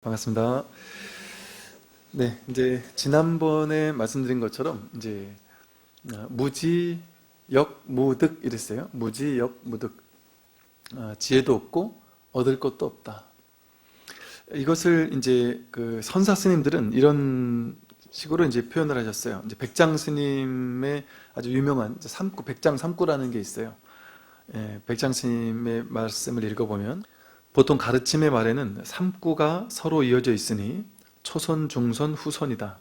반갑습니다. 네, 이제 지난번에 말씀드린 것처럼 이제 무지, 역, 무득 이랬어요. 무지, 역, 무득. 지혜도 없고 얻을 것도 없다. 이것을 이제 그 선사 스님들은 이런 식으로 이제 표현을 하셨어요. 이제 백장 스님의 아주 유명한 삼구, 백장 삼구라는 게 있어요. 백장 스님의 말씀을 읽어보면 보통 가르침의 말에는 삼구가 서로 이어져 있으니 초선, 중선, 후선이다.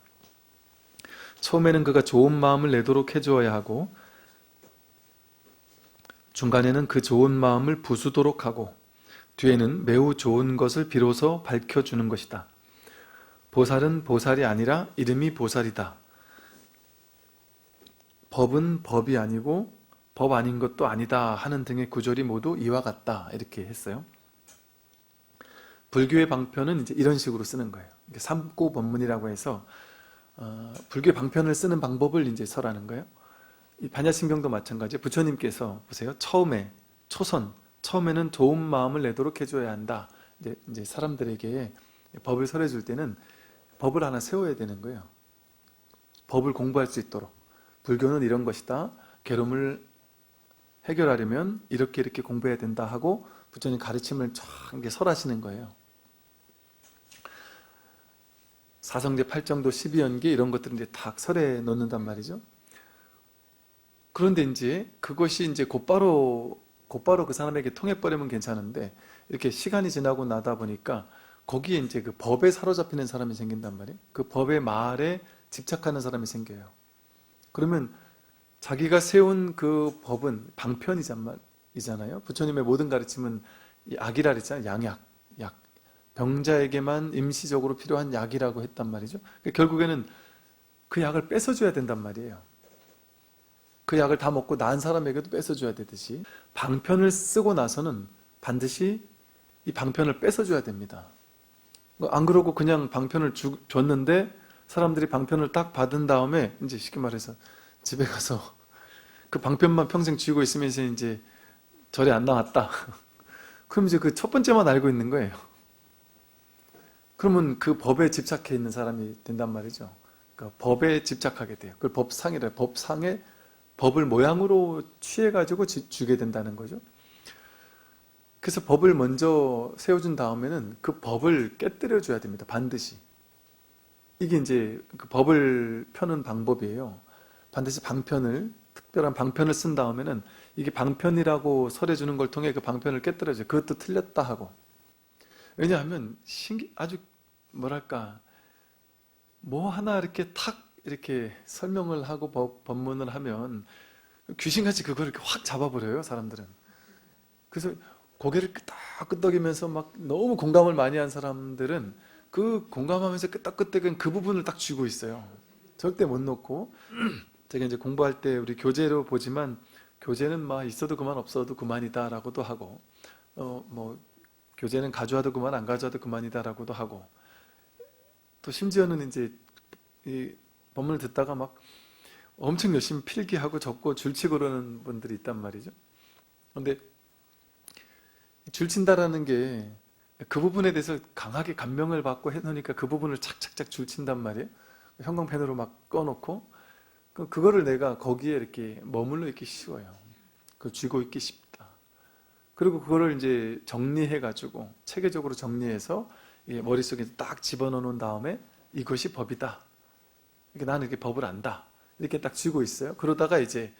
처음에는 그가 좋은 마음을 내도록 해주어야 하고 중간에는 그 좋은 마음을 부수도록 하고 뒤에는 매우 좋은 것을 비로소 밝혀주는 것이다. 보살은 보살이 아니라 이름이 보살이다. 법은 법이 아니고 법 아닌 것도 아니다 하는 등의 구절이 모두 이와 같다. 이렇게 했어요. 불교의 방편은 이제 이런 식으로 쓰는 거예요. 삼구 법문이라고 해서 불교의 방편을 쓰는 방법을 이제 설하는 거예요. 이 반야심경도 마찬가지예요. 부처님께서 보세요. 처음에는 좋은 마음을 내도록 해줘야 한다. 이제 사람들에게 법을 설해 줄 때는 법을 하나 세워야 되는 거예요. 법을 공부할 수 있도록. 불교는 이런 것이다. 괴로움을 해결하려면 이렇게 공부해야 된다 하고 부처님 가르침을 쫙 설하시는 거예요. 사성제, 팔정도, 12연계 이런 것들을 이제 다 설해 놓는단 말이죠. 그런데 이제 그것이 이제 곧바로 그 사람에게 통해버리면 괜찮은데 이렇게 시간이 지나고 나다 보니까 거기에 이제 그 법에 사로잡히는 사람이 생긴단 말이에요. 그 법의 말에 집착하는 사람이 생겨요. 그러면 자기가 세운 그 법은 방편이잖아요. 부처님의 모든 가르침은 약이라 그랬잖아요. 양약, 약. 병자에게만 임시적으로 필요한 약이라고 했단 말이죠. 결국에는 그 약을 뺏어줘야 된단 말이에요. 그 약을 다 먹고 나은 사람에게도 뺏어줘야 되듯이 방편을 쓰고 나서는 반드시 이 방편을 뺏어줘야 됩니다. 안 그러고 그냥 방편을 줬는데 사람들이 방편을 딱 받은 다음에 이제 쉽게 말해서 집에 가서 그 방편만 평생 쥐고 있으면서 이제 절에 안 나왔다. 그럼 이제 그 첫 번째만 알고 있는 거예요. 그러면 그 법에 집착해 있는 사람이 된단 말이죠. 그러니까 법에 집착하게 돼요. 그걸 법상이래요. 법상에 법을 모양으로 취해가지고 주게 된다는 거죠. 그래서 법을 먼저 세워준 다음에는 그 법을 깨뜨려 줘야 됩니다. 반드시. 이게 이제 그 법을 펴는 방법이에요. 반드시 특별한 방편을 쓴 다음에는 이게 방편이라고 설해주는 걸 통해 그 방편을 깨뜨려줘요. 그것도 틀렸다 하고. 왜냐하면 아주 뭐랄까 뭐 하나 이렇게 설명을 하고 법문을 하면 귀신같이 그걸 이렇게 확 잡아버려요, 사람들은. 그래서 고개를 끄덕끄덕이면서 막 너무 공감을 많이 한 사람들은 그 공감하면서 끄덕끄덕은 그 부분을 딱 쥐고 있어요. 절대 못 놓고. 제가 이제 공부할 때 우리 교재로 보지만 교재는 막 있어도 그만 없어도 그만이다라고도 하고 뭐 교재는 가져와도 그만 안 가져와도 그만이다라고도 하고 또 심지어는 이제 이 법문을 듣다가 막 엄청 열심히 필기하고 적고 줄치고 그러는 분들이 있단 말이죠. 근데 줄친다라는 게 그 부분에 대해서 강하게 감명을 받고 해놓으니까 그 부분을 착착착 줄친단 말이에요. 형광펜으로 막 꺼놓고 그거를 내가 거기에 이렇게 머물러 있기 쉬워요. 그걸 쥐고 있기 쉽다. 그리고 그거를 이제 정리해가지고 체계적으로 정리해서 머릿속에 딱 집어넣어 놓은 다음에 이것이 법이다. 나는 이렇게 법을 안다. 이렇게 딱 쥐고 있어요. 그러다가 이제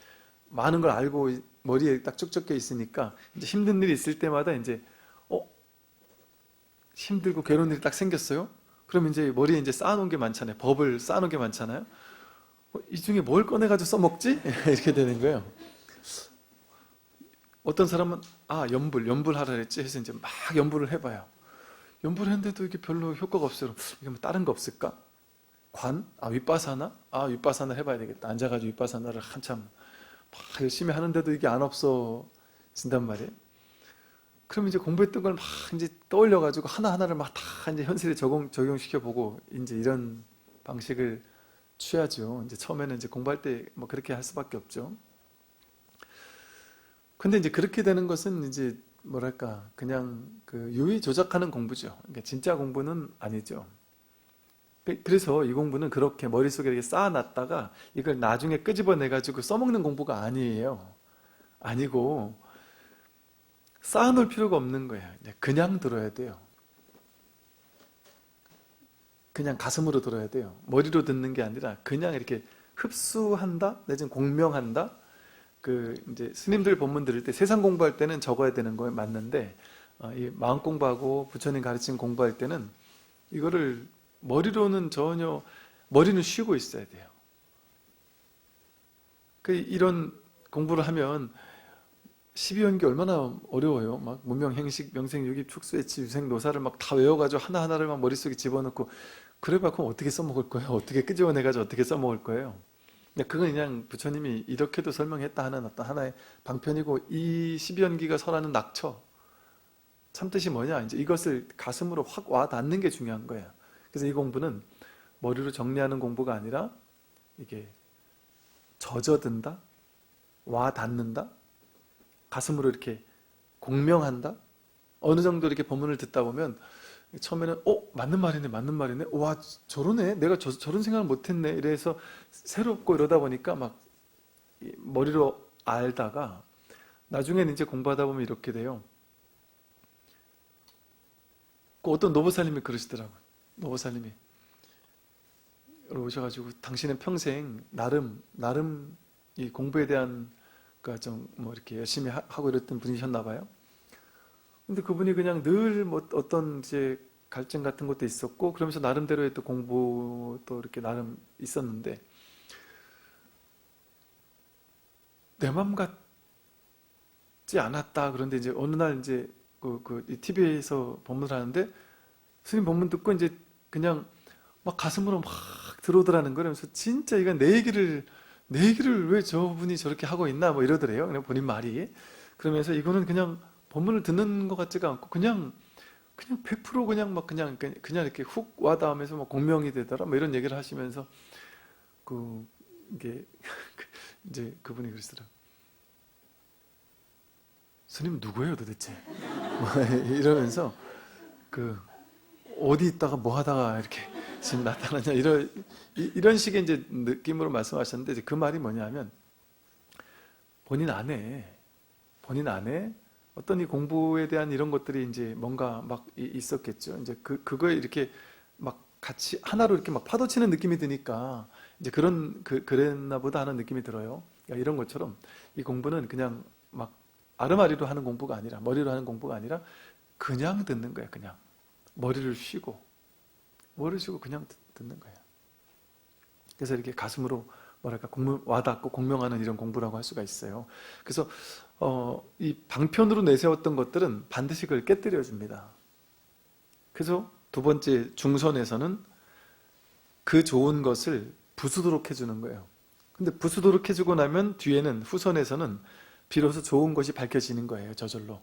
많은 걸 알고 머리에 딱 쭉 적혀 있으니까 이제 힘든 일이 있을 때마다 이제 힘들고 괴로운 일이 딱 생겼어요. 그러면 이제 머리에 이제 쌓아놓은 게 많잖아요. 법을 쌓아놓은 게 많잖아요. 이 중에 뭘 꺼내가지고 써먹지? 이렇게 되는 거예요. 어떤 사람은 연불하라 그랬지 해서 이제 막 연불을 해봐요. 연불을 했는데도 이게 별로 효과가 없어요. 이게 뭐 다른 거 없을까? 윗바사나? 윗바사나 해봐야 되겠다. 앉아가지고 윗바사나를 한참 막 열심히 하는데도 이게 안 없어진단 말이에요. 그럼 이제 공부했던 걸 막 이제 떠올려가지고 하나하나를 막 다 이제 현실에 적용시켜보고 이제 이런 방식을 취하죠. 이제 처음에는 이제 공부할 때 뭐 그렇게 할 수밖에 없죠. 근데 이제 그렇게 되는 것은 이제 뭐랄까 그냥 그 유의 조작하는 공부죠. 그러니까 진짜 공부는 아니죠. 그래서 이 공부는 그렇게 머릿속에 이렇게 쌓아놨다가 이걸 나중에 끄집어내가지고 써먹는 공부가 아니에요. 아니고 쌓아놓을 필요가 없는 거예요. 그냥 들어야 돼요. 그냥 가슴으로 들어야 돼요. 머리로 듣는 게 아니라 그냥 이렇게 흡수한다, 내지는 공명한다. 그 이제 스님들 법문 들을 때 세상 공부할 때는 적어야 되는 거에 맞는데 이 마음 공부하고 부처님 가르친 공부할 때는 이거를 머리로는 전혀 머리는 쉬고 있어야 돼요. 그 이런 공부를 하면 12연기 얼마나 어려워요. 막 문명, 행식, 명생, 유기, 축수, 애치, 유생, 노사를 막 다 외워가지고 하나하나를 막 머릿속에 집어넣고 그래봐 그럼 어떻게 써먹을 거예요? 어떻게 끄집어내가지고 어떻게 써먹을 거예요? 그건 그냥 부처님이 이렇게도 설명했다 하는 어떤 하나의 방편이고 이 12연기가 설하는 낙처 참뜻이 뭐냐? 이제 이것을 가슴으로 확 와 닿는 게 중요한 거예요. 그래서 이 공부는 머리로 정리하는 공부가 아니라 이게 젖어든다, 와 닿는다, 가슴으로 이렇게 공명한다. 어느 정도 이렇게 법문을 듣다 보면 처음에는 맞는 말이네, 맞는 말이네. 와 저러네, 내가 저런 생각을 못했네. 이래서 새롭고 이러다 보니까 막 머리로 알다가 나중에는 이제 공부하다 보면 이렇게 돼요. 그 어떤 노보살님이 그러시더라고요. 노보살님이 오셔가지고 당신은 평생 나름 이 공부에 대한 좀 뭐 이렇게 열심히 하고 이랬던 분이셨나 봐요. 근데 그분이 그냥 늘 뭐 어떤 이제 갈증 같은 것도 있었고 그러면서 나름대로의 또 공부도 이렇게 나름 있었는데 내 맘 같지 않았다. 그런데 이제 어느 날 이제 TV에서 법문을 하는데 스님 법문 듣고 이제 그냥 막 가슴으로 막 들어오더라는 거예요. 그래서 진짜 이건 내 얘기를 왜 저분이 저렇게 하고 있나 뭐 이러더래요. 그냥 본인 말이. 그러면서 이거는 그냥 법문을 듣는 것 같지가 않고 그냥 100% 그냥 막 그냥 이렇게 훅 와닿으면서 막 공명이 되더라. 뭐 이런 얘기를 하시면서 이게 이제 그분이 그러시더라고요. 스님 누구예요 도대체? 뭐 이러면서 어디 있다가 뭐 하다가 이렇게 지금 나타나냐 이런 식의 이제 느낌으로 말씀하셨는데 이제 그 말이 뭐냐면 본인 안에 어떤 이 공부에 대한 이런 것들이 이제 뭔가 막 있었겠죠. 이제 그거에 이렇게 막 같이 하나로 이렇게 막 파도치는 느낌이 드니까 이제 그랬나 보다 하는 느낌이 들어요. 그러니까 이런 것처럼 이 공부는 그냥 막 아르마리로 하는 공부가 아니라 머리로 하는 공부가 아니라 그냥 듣는 거예요. 그냥 머리를 쉬고 그냥 듣는 거예요. 그래서 이렇게 가슴으로 뭐랄까 와닿고 공명하는 이런 공부라고 할 수가 있어요. 그래서 이 방편으로 내세웠던 것들은 반드시 그걸 깨뜨려 줍니다. 그래서 두 번째 중선에서는 그 좋은 것을 부수도록 해주는 거예요. 근데 부수도록 해주고 나면 뒤에는 후선에서는 비로소 좋은 것이 밝혀지는 거예요. 저절로.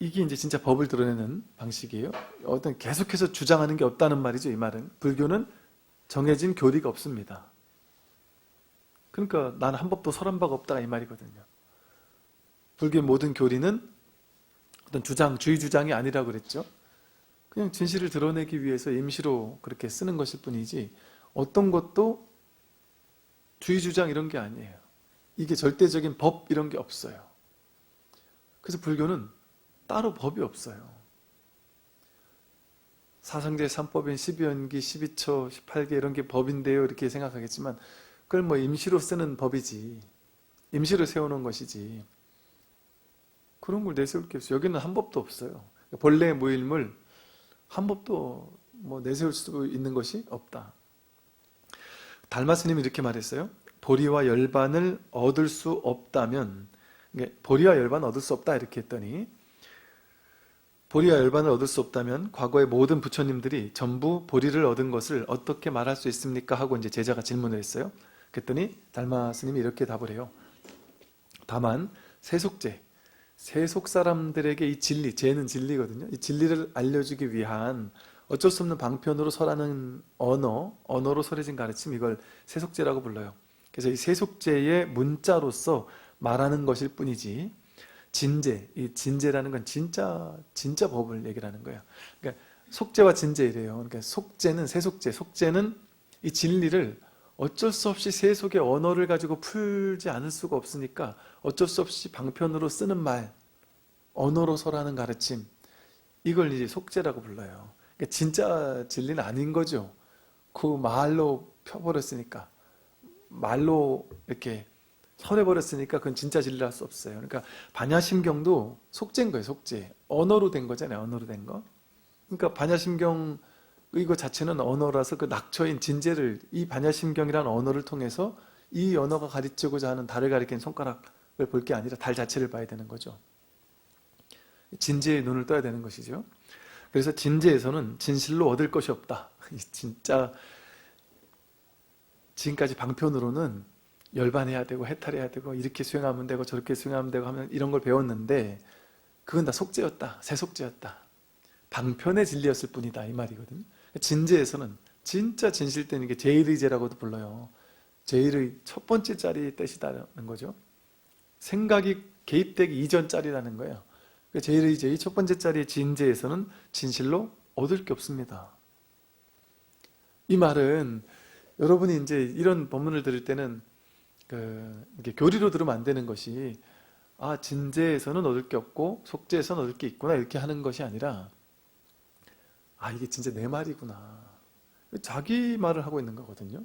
이게 이제 진짜 법을 드러내는 방식이에요. 어떤 계속해서 주장하는 게 없다는 말이죠. 이 말은 불교는 정해진 교리가 없습니다. 그러니까 나는 한 법도 설한 바가 없다 이 말이거든요. 불교의 모든 교리는 어떤 주의 주장이 아니라고 그랬죠. 그냥 진실을 드러내기 위해서 임시로 그렇게 쓰는 것일 뿐이지 어떤 것도 주의 주장 이런 게 아니에요. 이게 절대적인 법 이런 게 없어요. 그래서 불교는 따로 법이 없어요. 사성제 3법인 12연기, 12처, 18개 이런 게 법인데요 이렇게 생각하겠지만 그걸 뭐 임시로 쓰는 법이지 임시로 세우는 것이지 그런 걸 내세울 게 없어요. 여기는 한 법도 없어요. 본래 무일물 한 법도 뭐 내세울 수 있는 것이 없다. 달마 스님이 이렇게 말했어요. 보리와 열반을 얻을 수 없다면 보리와 열반을 얻을 수 없다 이렇게 했더니 보리와 열반을 얻을 수 없다면 과거의 모든 부처님들이 전부 보리를 얻은 것을 어떻게 말할 수 있습니까? 하고 이제 제자가 질문을 했어요. 그랬더니 달마 스님이 이렇게 답을 해요. 다만 세속 사람들에게 이 진리, 죄는 진리거든요. 이 진리를 알려주기 위한 어쩔 수 없는 방편으로 설하는 언어로 설해진 가르침 이걸 세속죄라고 불러요. 그래서 이 세속죄의 문자로서 말하는 것일 뿐이지 진제, 이 진제라는 건 진짜 법을 얘기를 하는 거예요. 그러니까 속죄와 진제 이래요. 그러니까 속죄는 세속죄, 속죄는 이 진리를 어쩔 수 없이 세속의 언어를 가지고 풀지 않을 수가 없으니까 어쩔 수 없이 방편으로 쓰는 말, 언어로서라는 가르침, 이걸 이제 속죄라고 불러요. 그러니까 진짜 진리는 아닌 거죠. 그 말로 펴버렸으니까, 말로 이렇게 설해버렸으니까 그건 진짜 진리를 할 수 없어요. 그러니까 반야심경도 속죄인 거예요. 속죄. 언어로 된 거잖아요. 언어로 된 거. 그러니까 반야심경 이거 자체는 언어라서 그 낙처인 진제를, 이 반야심경이라는 언어를 통해서 이 언어가 가르치고자 하는 달을 가리키는 손가락을 볼 게 아니라 달 자체를 봐야 되는 거죠. 진제에 눈을 떠야 되는 것이죠. 그래서 진제에서는 진실로 얻을 것이 없다. 진짜 지금까지 방편으로는 열반해야 되고 해탈해야 되고 이렇게 수행하면 되고 저렇게 수행하면 되고 하면 이런 걸 배웠는데 그건 다 속죄였다. 새속죄였다. 방편의 진리였을 뿐이다. 이 말이거든요. 진제에서는 진짜 진실된 게 제일의제라고도 불러요. 제일의 첫 번째 자리의 뜻이라는 거죠. 생각이 개입되기 이전 자리라는 거예요. 제일의제의 첫 번째 자리의 진제에서는 진실로 얻을 게 없습니다. 이 말은 여러분이 이제 이런 법문을 들을 때는 이렇게 교리로 들으면 안 되는 것이 진제에서는 얻을 게 없고 속죄에서는 얻을 게 있구나 이렇게 하는 것이 아니라 이게 진짜 내 말이구나. 자기 말을 하고 있는 거거든요.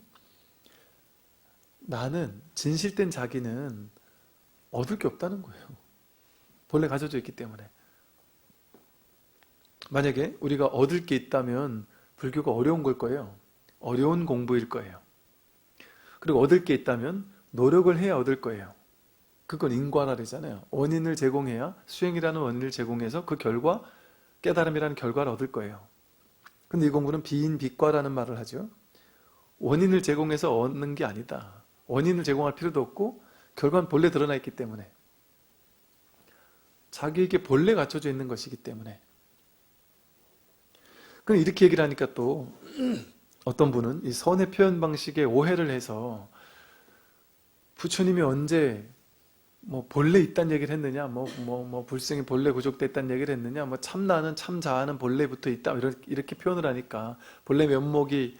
나는 진실된 자기는 얻을 게 없다는 거예요. 본래 가져져 있기 때문에. 만약에 우리가 얻을 게 있다면 불교가 어려운 걸 거예요. 어려운 공부일 거예요. 그리고 얻을 게 있다면 노력을 해야 얻을 거예요. 그건 인과라잖아요. 원인을 제공해야, 수행이라는 원인을 제공해서 그 결과, 깨달음이라는 결과를 얻을 거예요. 근데 이 공부는 비인비과라는 말을 하죠. 원인을 제공해서 얻는 게 아니다. 원인을 제공할 필요도 없고 결과는 본래 드러나 있기 때문에, 자기에게 본래 갖춰져 있는 것이기 때문에. 그럼 이렇게 얘기를 하니까 또 어떤 분은 이 선의 표현 방식에 오해를 해서 부처님이 언제 본래 있다는 얘기를 했느냐, 불생이 본래 구족됐다는 얘기를 했느냐, 참나는 참자아는 본래부터 있다, 이렇게 표현을 하니까 본래 면목이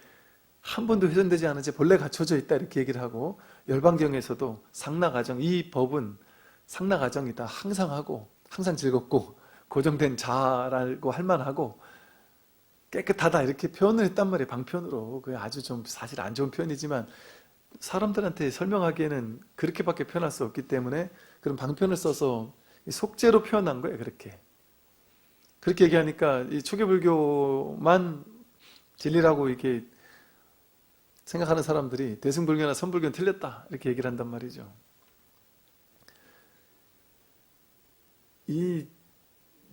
한 번도 훼손되지 않은 채 본래 갖춰져 있다 이렇게 얘기를 하고, 열반경에서도 상나가정, 이 법은 상나가정이다, 항상 하고 항상 즐겁고 고정된 자라고 할 만하고 깨끗하다 이렇게 표현을 했단 말이에요. 방편으로. 그게 아주 좀 사실 안 좋은 표현이지만 사람들한테 설명하기에는 그렇게밖에 표현할 수 없기 때문에 그런 방편을 써서 속죄로 표현한 거예요. 그렇게 얘기하니까 이 초계불교만 진리라고 이렇게 생각하는 사람들이 대승불교나 선불교는 틀렸다 이렇게 얘기를 한단 말이죠.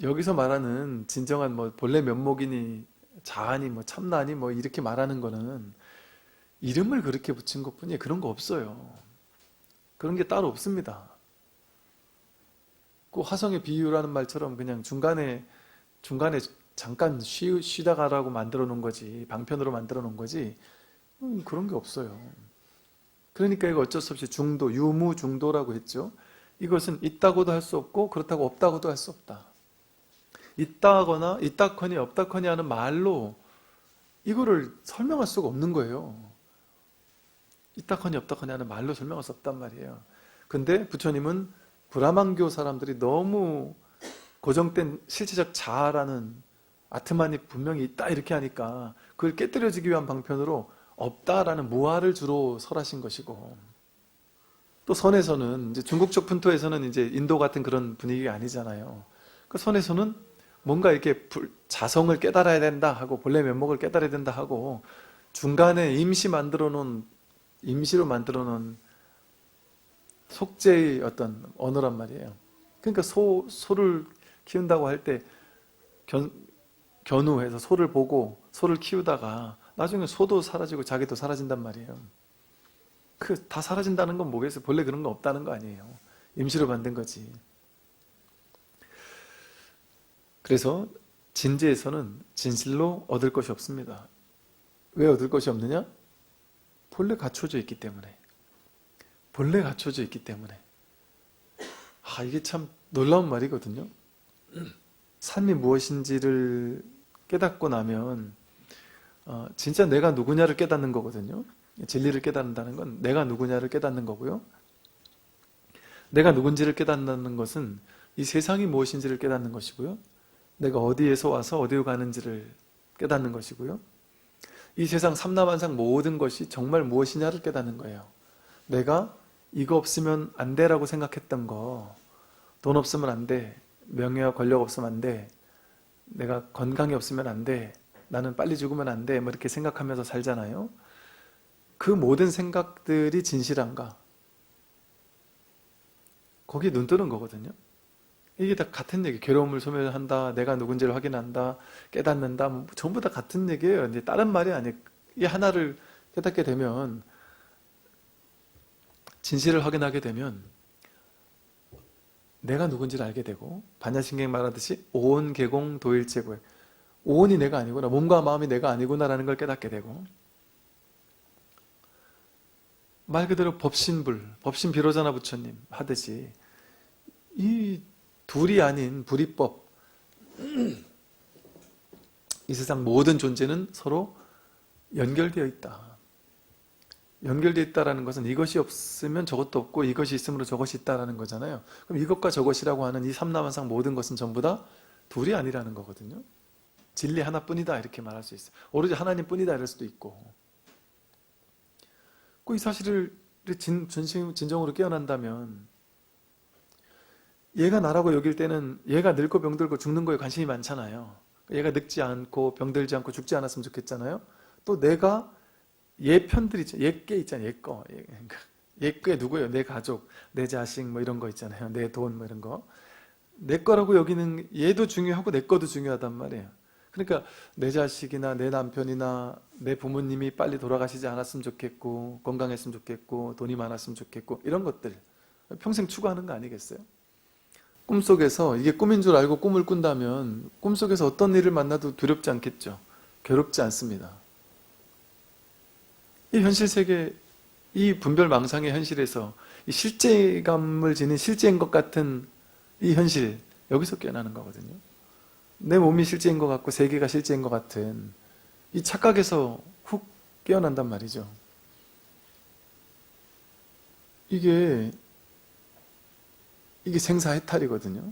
여기서 말하는 진정한 본래 면목이니 자아니 참나니 이렇게 말하는 거는 이름을 그렇게 붙인 것뿐이에요. 그런 거 없어요. 그런 게 따로 없습니다. 그 화성의 비유라는 말처럼 그냥 중간에 잠깐 쉬다 가라고 만들어 놓은 거지, 방편으로 만들어 놓은 거지, 그런 게 없어요. 그러니까 이거 어쩔 수 없이 중도, 유무중도라고 했죠. 이것은 있다고도 할 수 없고 그렇다고 없다고도 할 수 없다. 있다거나 있다커니 없다커니 하는 말로 이거를 설명할 수가 없는 거예요. 있다커니 없다커니 하는 말로 설명할 수 없단 말이에요. 근데 부처님은 브라만교 사람들이 너무 고정된 실체적 자아라는 아트만이 분명히 있다 이렇게 하니까 그걸 깨뜨려지기 위한 방편으로 없다라는 무아를 주로 설하신 것이고, 또 선에서는 이제 중국적 분토에서는 이제 인도 같은 그런 분위기가 아니잖아요. 그 선에서는 뭔가 이렇게 자성을 깨달아야 된다 하고 본래 면목을 깨달아야 된다 하고 중간에 임시로 만들어 놓은 속죄의 어떤 언어란 말이에요. 그러니까 소를 키운다고 할 때 견우해서 소를 보고 소를 키우다가 나중에 소도 사라지고 자기도 사라진단 말이에요. 다 사라진다는 건 뭐겠어요? 본래 그런 거 없다는 거 아니에요. 임시로 만든 거지. 그래서 진제에서는 진실로 얻을 것이 없습니다. 왜 얻을 것이 없느냐? 본래 갖춰져 있기 때문에. 본래 갖춰져 있기 때문에. 이게 참 놀라운 말이거든요. 삶이 무엇인지를 깨닫고 나면 진짜 내가 누구냐를 깨닫는 거거든요. 진리를 깨닫는다는 건 내가 누구냐를 깨닫는 거고요. 내가 누군지를 깨닫는 것은 이 세상이 무엇인지를 깨닫는 것이고요. 내가 어디에서 와서 어디로 가는지를 깨닫는 것이고요. 이 세상 삼라만상 모든 것이 정말 무엇이냐를 깨닫는 거예요. 내가 이거 없으면 안 돼라고 생각했던 거, 돈 없으면 안 돼, 명예와 권력 없으면 안 돼, 내가 건강이 없으면 안 돼, 나는 빨리 죽으면 안 돼, 뭐 이렇게 생각하면서 살잖아요. 그 모든 생각들이 진실한가? 거기에 눈 뜨는 거거든요. 이게 다 같은 얘기, 괴로움을 소멸한다, 내가 누군지를 확인한다, 깨닫는다, 뭐 전부 다 같은 얘기예요. 이제 다른 말이 아니에요. 이 하나를 깨닫게 되면, 진실을 확인하게 되면 내가 누군지를 알게 되고, 반야신경 말하듯이 오온개공도일제고에 오온이 내가 아니구나, 몸과 마음이 내가 아니구나라는 걸 깨닫게 되고, 말 그대로 법신불, 법신비로자나 부처님 하듯이 이 둘이 아닌 불이법, 이 세상 모든 존재는 서로 연결되어 있다. 연결되어 있다는 것은 이것이 없으면 저것도 없고 이것이 있으므로 저것이 있다는 거잖아요. 그럼 이것과 저것이라고 하는 이 삼라만상 모든 것은 전부 다 둘이 아니라는 거거든요. 진리 하나뿐이다 이렇게 말할 수 있어요. 오로지 하나님뿐이다 이럴 수도 있고. 이 사실을 진정으로 깨어난다면 얘가 나라고 여길 때는 얘가 늙고 병들고 죽는 거에 관심이 많잖아요. 얘가 늙지 않고 병들지 않고 죽지 않았으면 좋겠잖아요. 또 내가 얘 편들 있잖아요. 얘께 있잖아요. 얘 거. 얘께 누구예요? 내 가족, 내 자식 뭐 이런 거 있잖아요. 내 돈 뭐 이런 거. 내 거라고 여기는 얘도 중요하고 내 거도 중요하단 말이에요. 그러니까 내 자식이나 내 남편이나 내 부모님이 빨리 돌아가시지 않았으면 좋겠고, 건강했으면 좋겠고, 돈이 많았으면 좋겠고, 이런 것들 평생 추구하는 거 아니겠어요? 꿈속에서 이게 꿈인 줄 알고 꿈을 꾼다면 꿈속에서 어떤 일을 만나도 두렵지 않겠죠. 괴롭지 않습니다. 이 현실 세계, 이 분별망상의 현실에서 이 실제감을 지닌 실제인 것 같은 이 현실, 여기서 깨어나는 거거든요. 내 몸이 실제인 것 같고 세계가 실제인 것 같은 이 착각에서 훅 깨어난단 말이죠. 이게 생사해탈이거든요.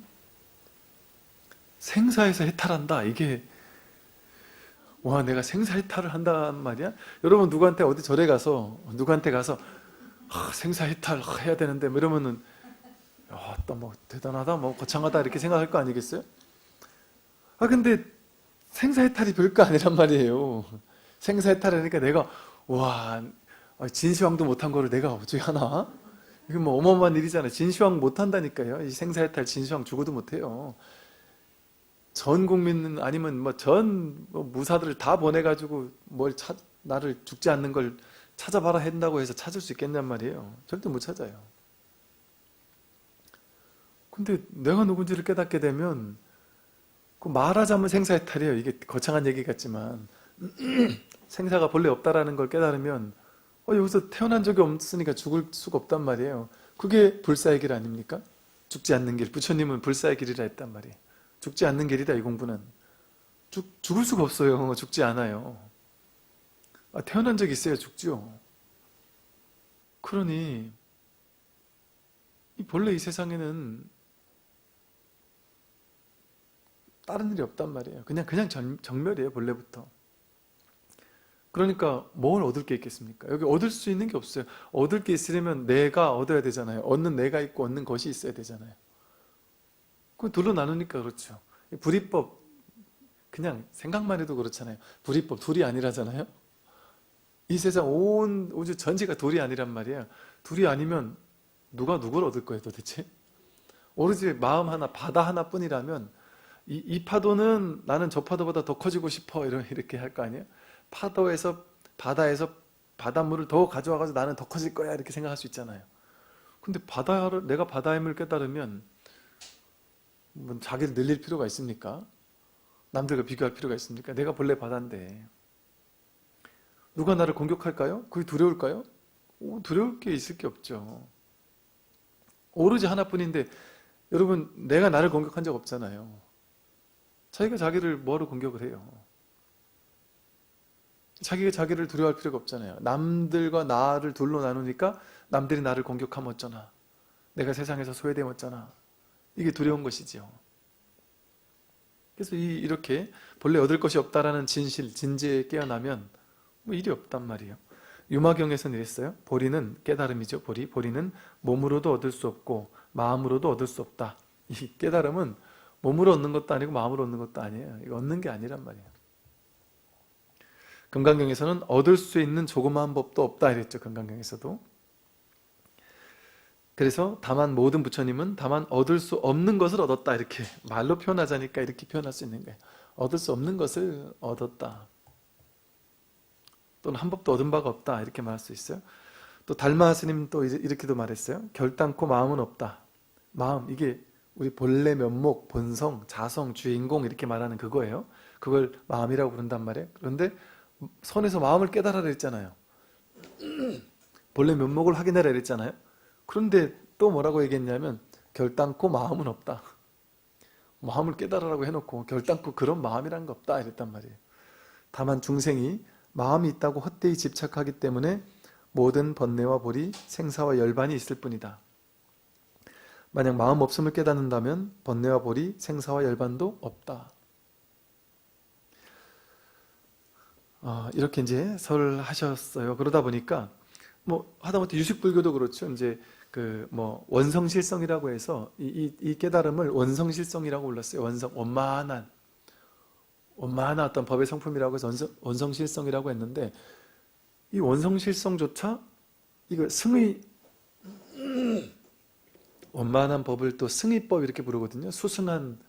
생사에서 해탈한다. 이게 와, 내가 생사해탈을 한단 말이야? 여러분 누구한테 어디 절에 가서 누구한테 가서 생사해탈 해야 되는데 뭐 이러면은 또 뭐 대단하다, 뭐 거창하다 이렇게 생각할 거 아니겠어요? 근데 생사해탈이 별거 아니란 말이에요. 생사해탈하니까 내가 와, 진시황도 못한 거를 내가 어떻게 하나? 이게 뭐 어마어마한 일이잖아요. 진시황 못한다니까요. 이 생사해탈 진시황 죽어도 못해요. 전 국민 아니면 뭐 전 무사들을 다 보내가지고 나를 죽지 않는 걸 찾아봐라 한다고 해서 찾을 수 있겠냔 말이에요. 절대 못 찾아요. 근데 내가 누군지를 깨닫게 되면 말하자면 생사해탈이에요. 이게 거창한 얘기 같지만 생사가 본래 없다라는 걸 깨달으면 여기서 태어난 적이 없으니까 죽을 수가 없단 말이에요. 그게 불사의 길 아닙니까? 죽지 않는 길. 부처님은 불사의 길이라 했단 말이에요. 죽지 않는 길이다, 이 공부는. 죽을 수가 없어요. 죽지 않아요. 태어난 적이 있어야 죽죠. 그러니 본래 이 세상에는 다른 일이 없단 말이에요. 그냥 정멸이에요, 본래부터. 그러니까 뭘 얻을 게 있겠습니까? 여기 얻을 수 있는 게 없어요. 얻을 게 있으려면 내가 얻어야 되잖아요. 얻는 내가 있고 얻는 것이 있어야 되잖아요. 그 둘로 나누니까 그렇죠. 불이법, 그냥 생각만 해도 그렇잖아요. 불이법, 둘이 아니라잖아요. 이 세상 온 우주 전체가 둘이 아니란 말이에요. 둘이 아니면 누가 누굴 얻을 거예요, 도대체? 오로지 마음 하나, 바다 하나뿐이라면 이 파도는 나는 저 파도보다 더 커지고 싶어 이렇게 할 거 아니에요? 파도에서 바다에서 바닷물을 더 가져와가지고 나는 더 커질 거야 이렇게 생각할 수 있잖아요. 근데 내가 바다의 힘을 깨달으면 뭐 자기를 늘릴 필요가 있습니까? 남들과 비교할 필요가 있습니까? 내가 본래 바다인데 누가 나를 공격할까요? 그게 두려울까요? 두려울 게 있을 게 없죠. 오로지 하나뿐인데 여러분, 내가 나를 공격한 적 없잖아요. 자기가 자기를 뭐하러 공격을 해요? 자기가 자기를 두려워할 필요가 없잖아요. 남들과 나를 둘로 나누니까 남들이 나를 공격하면 어쩌나. 내가 세상에서 소외되면 어쩌나. 이게 두려운 것이지요. 그래서 이렇게 본래 얻을 것이 없다라는 진실, 진지에 깨어나면 뭐 일이 없단 말이에요. 유마경에서는 이랬어요. 보리는 깨달음이죠. 보리는 몸으로도 얻을 수 없고 마음으로도 얻을 수 없다. 이 깨달음은 몸으로 얻는 것도 아니고 마음으로 얻는 것도 아니에요. 이거 얻는 게 아니란 말이에요. 금강경에서는 얻을 수 있는 조그마한 법도 없다 이랬죠. 금강경에서도. 그래서 다만 모든 부처님은 다만 얻을 수 없는 것을 얻었다 이렇게 말로 표현하자니까 이렇게 표현할 수 있는 거예요. 얻을 수 없는 것을 얻었다. 또는 한 법도 얻은 바가 없다 이렇게 말할 수 있어요. 또 달마 스님 또 이렇게도 말했어요. 결단코 마음은 없다. 마음, 이게 우리 본래 면목, 본성, 자성, 주인공 이렇게 말하는 그거예요. 그걸 마음이라고 부른단 말이에요. 그런데 선에서 마음을 깨달아라 했잖아요. 본래 면목을 확인하라 했잖아요. 그런데 또 뭐라고 얘기했냐면 결단코 마음은 없다. 마음을 깨달으라고 해놓고 결단코 그런 마음이란 거 없다 이랬단 말이에요. 다만 중생이 마음이 있다고 헛되이 집착하기 때문에 모든 번뇌와 보리, 생사와 열반이 있을 뿐이다. 만약 마음 없음을 깨닫는다면 번뇌와 보리, 생사와 열반도 없다. 이렇게 이제 설을 하셨어요. 그러다 보니까 뭐 하다못해 유식불교도 그렇죠. 이제 그 뭐 원성실성이라고 해서 이 깨달음을 원성실성이라고 불렀어요. 원만한 어떤 법의 성품이라고 해서 원성실성이라고 했는데 이 원성실성조차 이거 승의 원만한 법을 또 승의법 이렇게 부르거든요. 수승한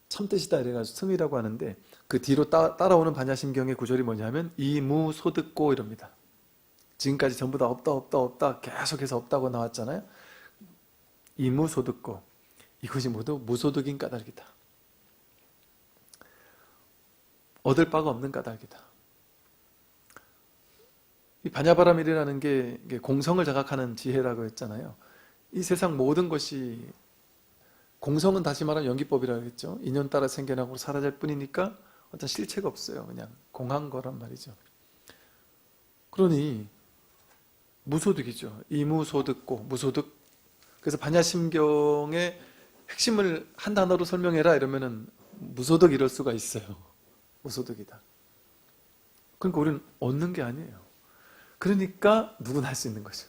참뜻이다 이래가지고 승의라고 하는데 그 뒤로 따라오는 반야심경의 구절이 뭐냐면 이무소득고 이럽니다. 지금까지 전부 다 없다 계속해서 없다고 나왔잖아요. 이무소득고 이것이 모두 무소득인 까닭이다. 얻을 바가 없는 까닭이다. 이 반야바람일이라는 게 공성을 자각하는 지혜라고 했잖아요. 이 세상 모든 것이 공성은 다시 말하면 연기법이라고 했죠. 인연 따라 생겨나고 사라질 뿐이니까 어떤 실체가 없어요. 그냥 공한 거란 말이죠. 그러니 무소득이죠. 이무소득고 무소득. 그래서 반야심경의 핵심을 한 단어로 설명해라 이러면은 무소득 이럴 수가 있어요. 무소득이다. 그러니까 우리는 얻는 게 아니에요. 그러니까 누구나 할 수 있는 거죠.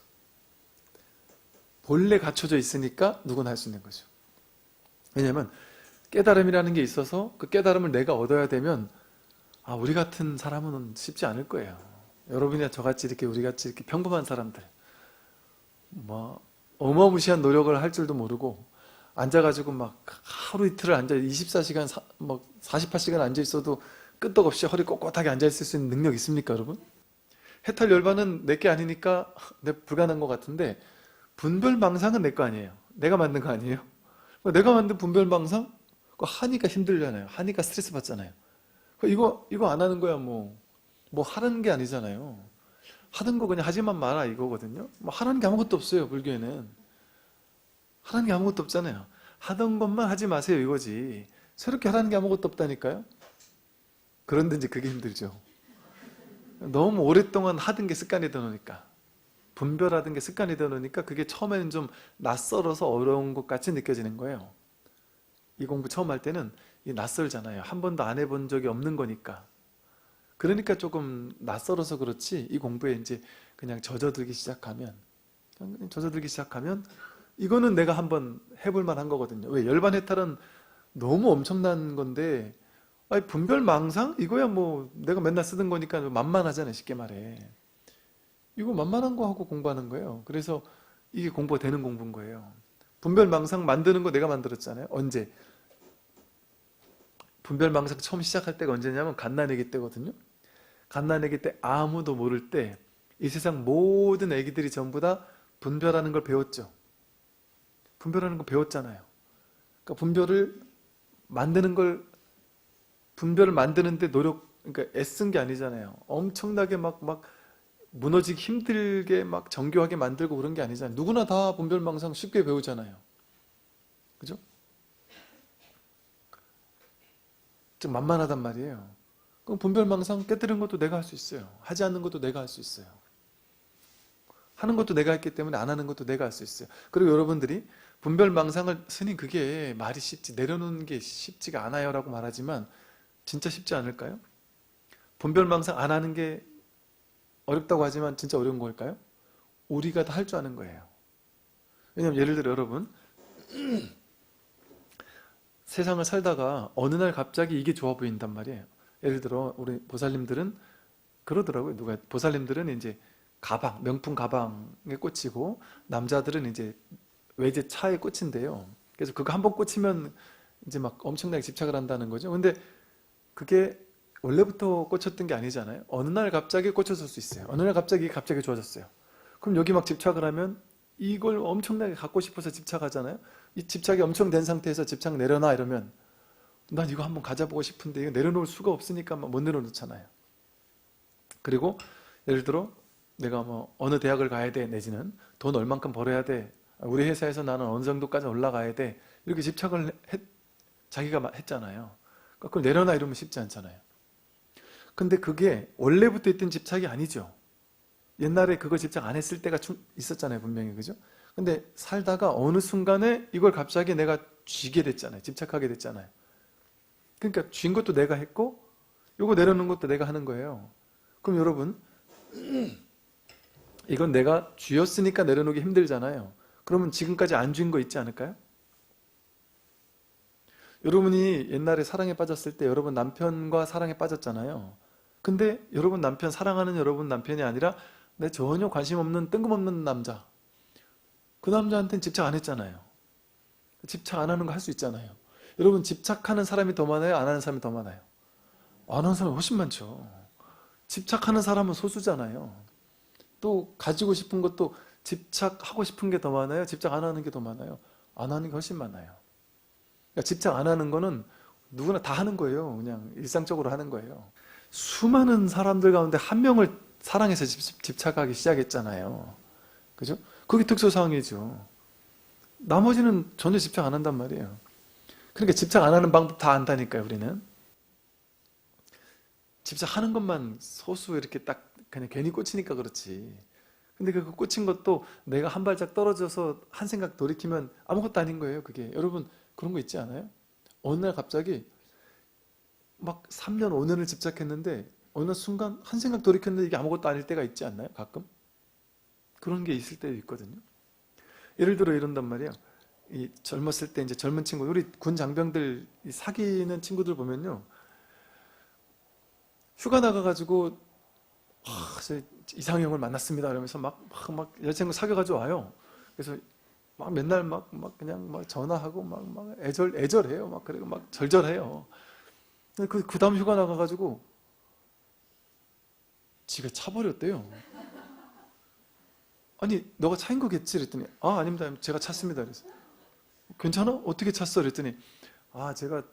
본래 갖춰져 있으니까 누구나 할 수 있는 거죠. 왜냐하면 깨달음이라는 게 있어서 그 깨달음을 내가 얻어야 되면 우리 같은 사람은 쉽지 않을 거예요. 여러분이나 저같이 이렇게 우리같이 이렇게 평범한 사람들 뭐 어마무시한 노력을 할 줄도 모르고 앉아가지고 막 하루 이틀을 앉아 24시간 막 48시간 앉아 있어도 끄떡없이 허리 꼿꼿하게 앉아 있을 수 있는 능력 있습니까, 여러분? 해탈 열반은 내 게 아니니까 불가능한 것 같은데 분별망상은 내 거 아니에요. 내가 만든 거 아니에요. 내가 만든 분별망상? 그거 하니까 힘들잖아요. 하니까 스트레스 받잖아요. 이거 안 하는 거야 뭐 하는 게 아니잖아요. 하던 거 그냥 하지만 마라 이거거든요. 뭐 하라는 게 아무것도 없어요. 불교에는. 하라는 게 아무것도 없잖아요. 하던 것만 하지 마세요 이거지. 새롭게 하라는 게 아무것도 없다니까요. 그런데 이제 그게 힘들죠. 너무 오랫동안 하던 게 습관이 되어 놓으니까 분별하던 게 습관이 되어 놓으니까 그게 처음에는 좀 낯설어서 어려운 것 같이 느껴지는 거예요. 이 공부 처음 할 때는 낯설잖아요. 한 번도 안 해본 적이 없는 거니까. 그러니까 조금 낯설어서 그렇지 이 공부에 이제 그냥 젖어들기 시작하면 이거는 내가 한번 해볼 만한 거거든요. 왜? 열반해탈은 너무 엄청난 건데 분별망상? 이거야 뭐 내가 맨날 쓰던 거니까 만만하잖아요. 쉽게 말해. 이거 만만한 거 하고 공부하는 거예요. 그래서 이게 공부가 되는 공부인 거예요. 분별망상 만드는 거 내가 만들었잖아요. 언제? 분별망상 처음 시작할 때가 언제냐면 갓난아기 때거든요. 갓난아기 때 아무도 모를 때 이 세상 모든 아기들이 전부 다 분별하는 걸 배웠죠. 분별하는 거 배웠잖아요. 그러니까 분별을 만드는데 그러니까 애쓴 게 아니잖아요. 엄청나게 막 무너지기 힘들게 막 정교하게 만들고 그런 게 아니잖아요. 누구나 다 분별망상 쉽게 배우잖아요. 그죠? 좀 만만하단 말이에요. 그럼 분별망상 깨뜨리는 것도 내가 할 수 있어요. 하지 않는 것도 내가 할 수 있어요. 하는 것도 내가 했기 때문에 안 하는 것도 내가 할 수 있어요. 그리고 여러분들이 분별망상을 스님 그게 말이 쉽지 내려놓는 게 쉽지가 않아요 라고 말하지만 진짜 쉽지 않을까요? 분별망상 안 하는 게 어렵다고 하지만 진짜 어려운 걸까요? 우리가 다 할 줄 아는 거예요. 왜냐하면 예를 들어 여러분 세상을 살다가 어느 날 갑자기 이게 좋아 보인단 말이에요. 예를 들어 우리 보살님들은 그러더라고요. 누가 보살님들은 이제 가방, 명품 가방에 꽂히고 남자들은 이제 외제 차에 꽂힌대요. 그래서 그거 한번 꽂히면 이제 막 엄청나게 집착을 한다는 거죠. 근데 그게 원래부터 꽂혔던 게 아니잖아요. 어느 날 갑자기 꽂혔을 수 있어요. 어느 날 갑자기 좋아졌어요. 그럼 여기 막 집착을 하면 이걸 엄청나게 갖고 싶어서 집착하잖아요. 이 집착이 엄청 된 상태에서 집착 내려놔 이러면 난 이거 한번 가져보고 싶은데 이거 내려놓을 수가 없으니까 못 내려놓잖아요. 그리고 예를 들어 내가 뭐 어느 대학을 가야 돼 내지는 돈 얼만큼 벌어야 돼 우리 회사에서 나는 어느 정도까지 올라가야 돼 이렇게 집착을 자기가 했잖아요. 그걸 내려놔 이러면 쉽지 않잖아요. 근데 그게 원래부터 있던 집착이 아니죠. 옛날에 그거 집착 안 했을 때가 있었잖아요 분명히. 그죠? 근데 살다가 어느 순간에 이걸 갑자기 내가 쥐게 됐잖아요. 집착하게 됐잖아요. 그러니까 쥔 것도 내가 했고 이거 내려놓는 것도 내가 하는 거예요. 그럼 여러분 이건 내가 쥐었으니까 내려놓기 힘들잖아요. 그러면 지금까지 안 쥔 거 있지 않을까요? 여러분이 옛날에 사랑에 빠졌을 때 여러분 남편과 사랑에 빠졌잖아요. 근데 여러분 남편 사랑하는 여러분 남편이 아니라 내 전혀 관심 없는 뜬금없는 남자 그 남자한테는 집착 안 했잖아요. 집착 안 하는 거 할 수 있잖아요. 여러분 집착하는 사람이 더 많아요? 안 하는 사람이 더 많아요? 안 하는 사람이 훨씬 많죠. 집착하는 사람은 소수잖아요. 또 가지고 싶은 것도 집착하고 싶은 게 더 많아요? 집착 안 하는 게 더 많아요? 안 하는 게 훨씬 많아요. 그러니까 집착 안 하는 거는 누구나 다 하는 거예요. 그냥 일상적으로 하는 거예요. 수많은 사람들 가운데 한 명을 사랑해서 집착하기 시작했잖아요. 그죠? 그게 특수사항이죠. 나머지는 전혀 집착 안 한단 말이에요. 그러니까 집착 안 하는 방법 다 안다니까요, 우리는. 집착하는 것만 소수 이렇게 딱 그냥 괜히 꽂히니까 그렇지. 근데 그 꽂힌 것도 내가 한 발짝 떨어져서 한 생각 돌이키면 아무것도 아닌 거예요, 그게. 여러분, 그런 거 있지 않아요? 어느 날 갑자기 막 3년, 5년을 집착했는데 어느 순간 한 생각 돌이켰는데 이게 아무것도 아닐 때가 있지 않나요? 가끔? 그런 게 있을 때도 있거든요. 예를 들어 이런단 말이에요. 이 젊었을 때 이제 젊은 친구, 우리 군 장병들 사귀는 친구들 보면요. 휴가 나가가지고 저 이상형을 만났습니다. 이러면서 막 여자친구 사귀어가지고 와요. 그래서 막 맨날 그냥 막 전화하고 막 애절해요. 막 그리고 막 절절해요. 그 다음 휴가 나가가지고 지가 차버렸대요. 아니 너가 차인 거겠지? 그랬더니 아 아닙니다. 제가 찼습니다. 그래서 괜찮아? 어떻게 찼어? 그랬더니 아 제가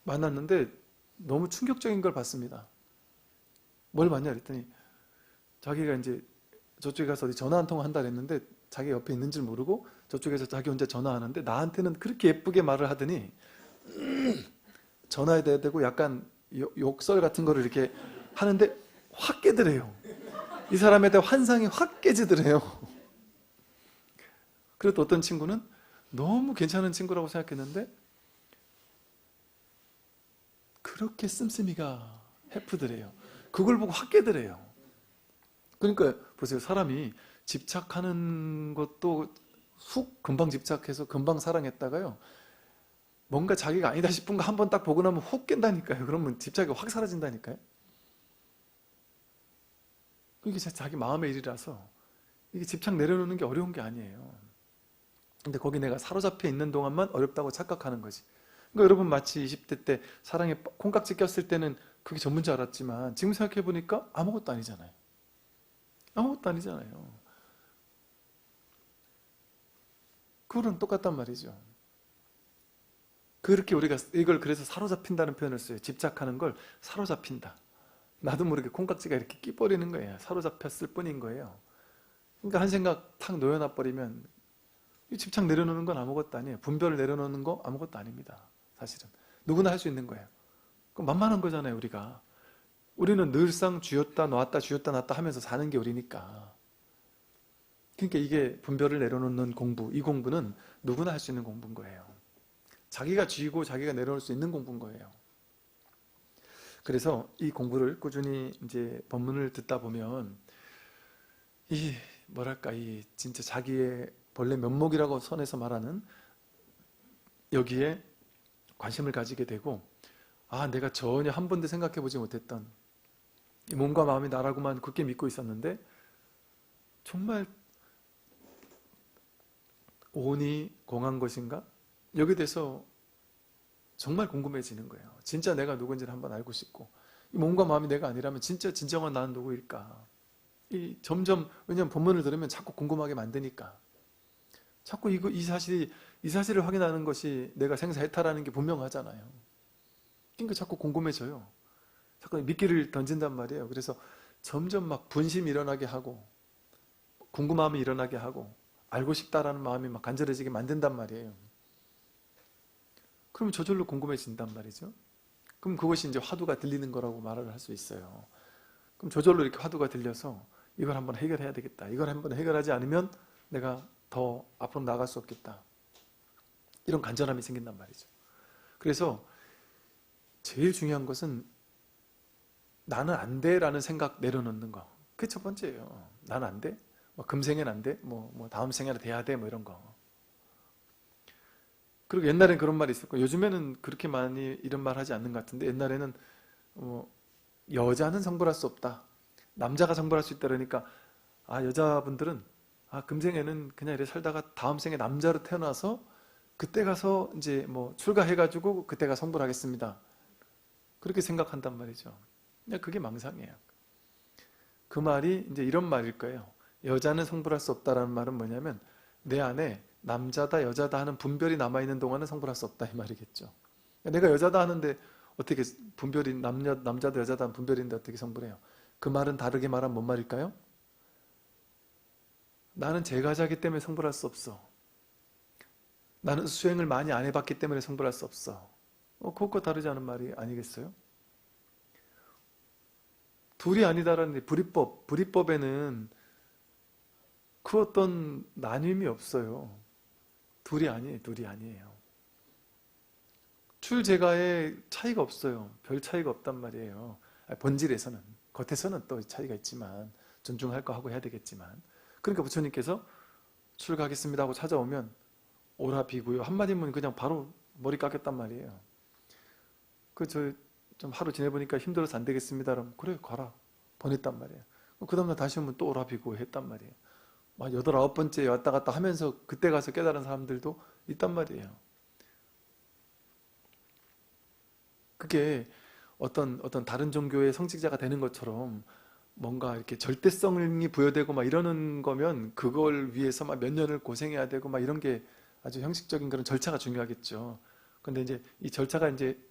만났는데 너무 충격적인 걸 봤습니다. 뭘 봤냐? 그랬더니 자기가 이제 저쪽에 가서 어디 전화 한 통 한다 그랬는데 자기 옆에 있는 줄 모르고 저쪽에서 자기 혼자 전화하는데 나한테는 그렇게 예쁘게 말을 하더니 전화해야 되고 약간 욕설 같은 거를 이렇게 하는데 확 깨더래요. 이 사람에 대한 환상이 확 깨지더래요. 그리고 또 어떤 친구는 너무 괜찮은 친구라고 생각했는데 그렇게 씀씀이가 해프더래요. 그걸 보고 확 깨더래요. 그러니까 보세요. 사람이 집착하는 것도 훅 금방 집착해서 금방 사랑했다가요. 뭔가 자기가 아니다 싶은 거 한 번 딱 보고 나면 훅 깬다니까요. 그러면 집착이 확 사라진다니까요. 이게 자기 마음의 일이라서 이게 집착 내려놓는 게 어려운 게 아니에요. 근데 거기 내가 사로잡혀 있는 동안만 어렵다고 착각하는 거지. 그러니까 여러분 마치 20대 때 사랑에 콩깍지 꼈을 때는 그게 전부인 줄 알았지만 지금 생각해 보니까 아무것도 아니잖아요. 아무것도 아니잖아요. 그거랑 똑같단 말이죠. 그렇게 우리가 이걸 그래서 사로잡힌다는 표현을 써요. 집착하는 걸 사로잡힌다. 나도 모르게 콩깍지가 이렇게 끼버리는 거예요. 사로잡혔을 뿐인 거예요. 그러니까 한 생각 탁 놓여놔 버리면 이 집착 내려놓는 건 아무것도 아니에요. 분별을 내려놓는 거 아무것도 아닙니다. 사실은 누구나 할 수 있는 거예요. 그 만만한 거잖아요, 우리가. 우리는 늘상 쥐었다 놨다 쥐었다 놨다 하면서 사는 게 우리니까. 그러니까 이게 분별을 내려놓는 공부, 이 공부는 누구나 할 수 있는 공부인 거예요. 자기가 쥐고 자기가 내려놓을 수 있는 공부인 거예요. 그래서 이 공부를 꾸준히 이제 법문을 듣다 보면 이 뭐랄까 이 진짜 자기의 본래 면목이라고 선에서 말하는 여기에 관심을 가지게 되고, 아 내가 전혀 한 번도 생각해 보지 못했던 이 몸과 마음이 나라고만 굳게 믿고 있었는데 정말 오니 공한 것인가? 여기에 대해서 정말 궁금해지는 거예요. 진짜 내가 누군지를 한번 알고 싶고, 이 몸과 마음이 내가 아니라면 진짜 진정한 나는 누구일까? 이 점점, 왜냐하면 본문을 들으면 자꾸 궁금하게 만드니까, 자꾸 이 사실을 확인하는 것이 내가 생사해탈하는 게 분명하잖아요. 그러니까 자꾸 궁금해져요. 자꾸 미끼를 던진단 말이에요. 그래서 점점 막 분심이 일어나게 하고 궁금함이 일어나게 하고 알고 싶다라는 마음이 막 간절해지게 만든단 말이에요. 그럼 저절로 궁금해진단 말이죠. 그럼 그것이 이제 화두가 들리는 거라고 말을 할 수 있어요. 그럼 저절로 이렇게 화두가 들려서 이걸 한번 해결해야 되겠다. 이걸 한번 해결하지 않으면 내가 더 앞으로 나갈 수 없겠다. 이런 간절함이 생긴단 말이죠. 그래서 제일 중요한 것은 나는 안 돼라는 생각 내려놓는 거. 그게 첫 번째예요. 나는 안 돼? 뭐 금생엔 안 돼? 뭐 다음 생에는 돼야 돼? 뭐 이런 거. 그리고 옛날엔 그런 말이 있었고, 요즘에는 그렇게 많이 이런 말 하지 않는 것 같은데, 옛날에는 여자는 성불할 수 없다. 남자가 성불할 수 있다. 그러니까 여자분들은 금생에는 그냥 이렇게 살다가 다음 생에 남자로 태어나서 그때 가서 이제 뭐 출가해가지고 그때가 성불하겠습니다. 그렇게 생각한단 말이죠. 그냥 그게 망상이에요. 그 말이 이제 이런 말일 거예요. 여자는 성불할 수 없다라는 말은 뭐냐면 내 안에 남자다 여자다 하는 분별이 남아있는 동안은 성불할 수 없다 이 말이겠죠. 내가 여자다 하는데 어떻게 분별이 남자다 여자다 하는 분별인데 어떻게 성불해요? 그 말은 다르게 말하면 뭔 말일까요? 나는 제가자기 때문에 성불할 수 없어. 나는 수행을 많이 안 해봤기 때문에 성불할 수 없어. 그것과 다르지 않은 말이 아니겠어요? 둘이 아니다라는 불이법에는 그 어떤 나뉨이 없어요. 둘이 아니에요. 출제가에 차이가 없어요. 별 차이가 없단 말이에요. 본질에서는. 겉에서는 또 차이가 있지만 존중할 거 하고 해야 되겠지만, 그러니까 부처님께서 출가하겠습니다 하고 찾아오면 오라 비구요 한마디면 그냥 바로 머리 깎였단 말이에요. 좀 하루 지내보니까 힘들어서 안 되겠습니다. 그럼 그래 가라 보냈단 말이에요. 그 다음날 다시 오면 또 오라 비구요 했단 말이에요. 막 8, 9번째 왔다 갔다 하면서 그때 가서 깨달은 사람들도 있단 말이에요. 그게 어떤 다른 종교의 성직자가 되는 것처럼 뭔가 이렇게 절대성이 부여되고 막 이러는 거면 그걸 위해서 막 몇 년을 고생해야 되고 막 이런 게 아주 형식적인 그런 절차가 중요하겠죠. 근데 이제 이 절차가 이제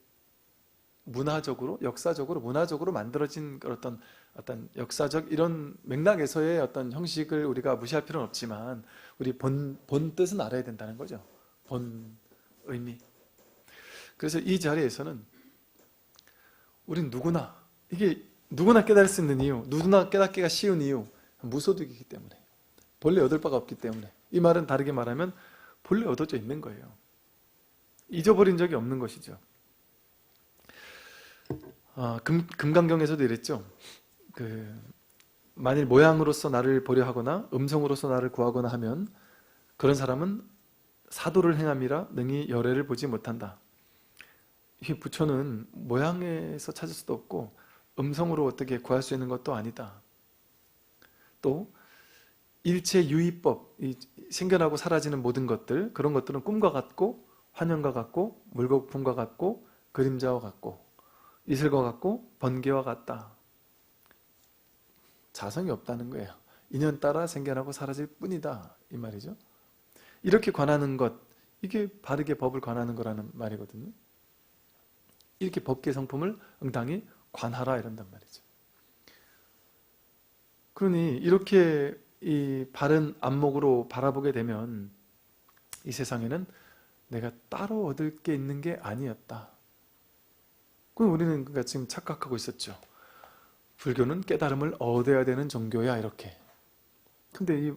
역사적으로 문화적으로 만들어진 어떤 역사적 이런 맥락에서의 어떤 형식을 우리가 무시할 필요는 없지만 우리 본 뜻은 알아야 된다는 거죠. 본 의미. 그래서 이 자리에서는 우린 이게 누구나 깨달을 수 있는 이유, 누구나 깨닫기가 쉬운 이유, 무소득이기 때문에, 본래 얻을 바가 없기 때문에. 이 말은 다르게 말하면 본래 얻어져 있는 거예요. 잊어버린 적이 없는 것이죠. 금강경에서도 이랬죠. 만일 모양으로서 나를 보려 하거나 음성으로서 나를 구하거나 하면 그런 사람은 사도를 행함이라 능히 열애를 보지 못한다. 이 부처는 모양에서 찾을 수도 없고 음성으로 어떻게 구할 수 있는 것도 아니다. 또 일체 유의법, 생겨나고 사라지는 모든 것들, 그런 것들은 꿈과 같고 환영과 같고 물거품과 같고 그림자와 같고 이슬과 같고 번개와 같다. 자성이 없다는 거예요. 인연 따라 생겨나고 사라질 뿐이다 이 말이죠. 이렇게 관하는 것, 이게 바르게 법을 관하는 거라는 말이거든요. 이렇게 법계 성품을 응당히 관하라 이런단 말이죠. 그러니 이렇게 이 바른 안목으로 바라보게 되면 이 세상에는 내가 따로 얻을 게 있는 게 아니었다. 그럼 우리는 그러니까 지금 착각하고 있었죠. 불교는 깨달음을 얻어야 되는 종교야, 이렇게. 근데 이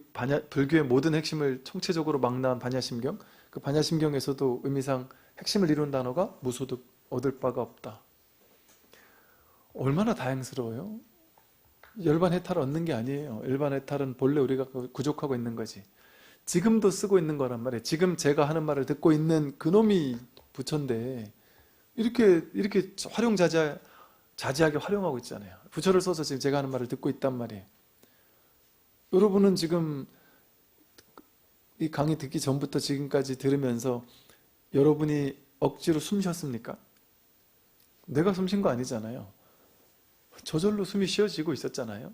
불교의 모든 핵심을 총체적으로 망라한 반야심경, 그 반야심경에서도 의미상 핵심을 이룬 단어가 무소득, 얻을 바가 없다. 얼마나 다행스러워요. 열반해탈을 얻는 게 아니에요. 열반해탈은 본래 우리가 구족하고 있는 거지. 지금도 쓰고 있는 거란 말이에요. 지금 제가 하는 말을 듣고 있는 그놈이 부처인데 이렇게 자지하게 활용하고 있잖아요. 부처를 써서 지금 제가 하는 말을 듣고 있단 말이에요. 여러분은 지금 이 강의 듣기 전부터 지금까지 들으면서 여러분이 억지로 숨 쉬었습니까? 내가 숨 쉰 거 아니잖아요. 저절로 숨이 쉬어지고 있었잖아요.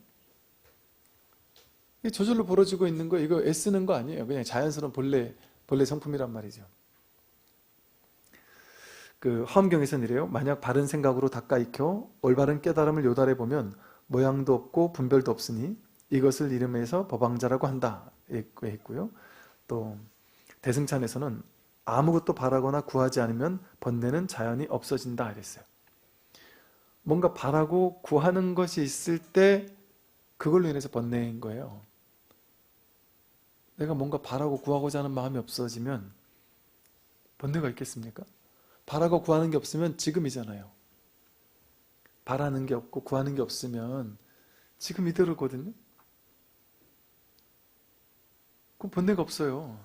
이 저절로 벌어지고 있는 거, 이거 애쓰는 거 아니에요. 그냥 자연스러운 본래 성품이란 말이죠. 그 화엄경에서는 이래요. 만약 바른 생각으로 닦아 익혀 올바른 깨달음을 요달해 보면 모양도 없고 분별도 없으니 이것을 이름해서 법왕자라고 한다. 했고요. 또 대승찬에서는 아무것도 바라거나 구하지 않으면 번뇌는 자연히 없어진다 이랬어요. 뭔가 바라고 구하는 것이 있을 때 그걸로 인해서 번뇌인 거예요. 내가 뭔가 바라고 구하고자 하는 마음이 없어지면 번뇌가 있겠습니까? 바라고 구하는 게 없으면 지금이잖아요. 바라는 게 없고 구하는 게 없으면 지금 이대로거든요. 그럼 번뇌가 없어요.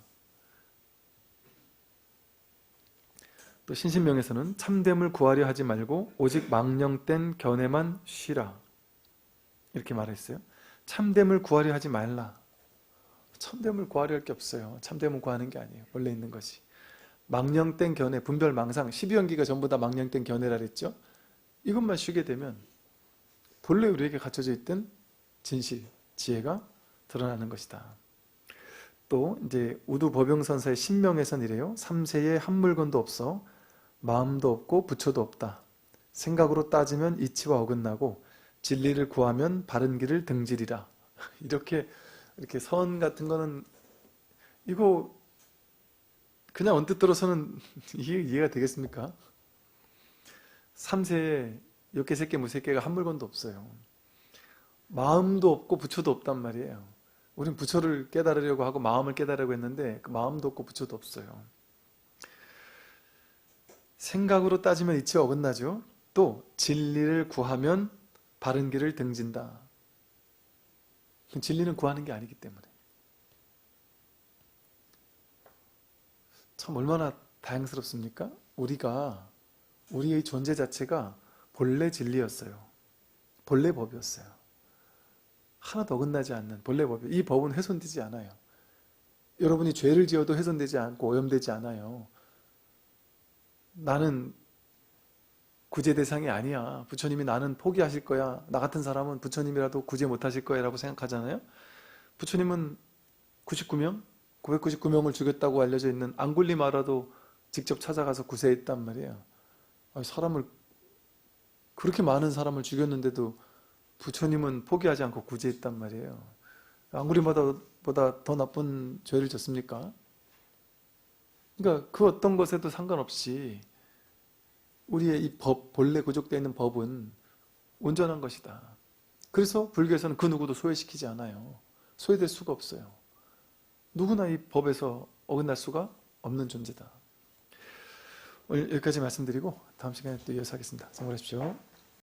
또 신신명에서는 참됨을 구하려 하지 말고 오직 망령된 견해만 쉬라 이렇게 말했어요. 참됨을 구하려 하지 말라. 참됨을 구하려 할 게 없어요. 참됨을 구하는 게 아니에요. 원래 있는 것이. 망령된 견해, 분별망상, 12연기가 전부 다 망령된 견해라 그랬죠. 이것만 쉬게 되면 본래 우리에게 갖춰져 있던 진실, 지혜가 드러나는 것이다. 또 이제 우두법용선사의 신명에선 이래요. 삼세에 한 물건도 없어 마음도 없고 부처도 없다. 생각으로 따지면 이치와 어긋나고 진리를 구하면 바른 길을 등지리라. 이렇게 선 같은 거는 이거 그냥 언뜻 들어서는 이해가 되겠습니까? 삼세에 역계 색계 무색계가 한 물건도 없어요. 마음도 없고 부처도 없단 말이에요. 우린 부처를 깨달으려고 하고 마음을 깨달으려고 했는데 그 마음도 없고 부처도 없어요. 생각으로 따지면 이치와 어긋나죠. 또 진리를 구하면 바른 길을 등진다. 진리는 구하는 게 아니기 때문에. 참 얼마나 다행스럽습니까? 우리의 존재 자체가 본래 진리였어요. 본래 법이었어요. 하나도 어긋나지 않는 본래 법이에요. 이 법은 훼손되지 않아요. 여러분이 죄를 지어도 훼손되지 않고 오염되지 않아요. 나는 구제 대상이 아니야. 부처님이 나는 포기하실 거야. 나 같은 사람은 부처님이라도 구제 못하실 거야 라고 생각하잖아요. 부처님은 99명? 999명을 죽였다고 알려져 있는 앙굴리마라도 직접 찾아가서 구제했단 말이에요. 사람을 그렇게 많은 사람을 죽였는데도 부처님은 포기하지 않고 구제했단 말이에요. 앙굴리마보다 더 나쁜 죄를 졌습니까? 그러니까 그 어떤 것에도 상관없이 우리의 이 법, 본래 구족되어 있는 법은 온전한 것이다. 그래서 불교에서는 그 누구도 소외시키지 않아요. 소외될 수가 없어요. 누구나 이 법에서 어긋날 수가 없는 존재다. 오늘 여기까지 말씀드리고 다음 시간에 또 이어서 하겠습니다. 수고하십시오.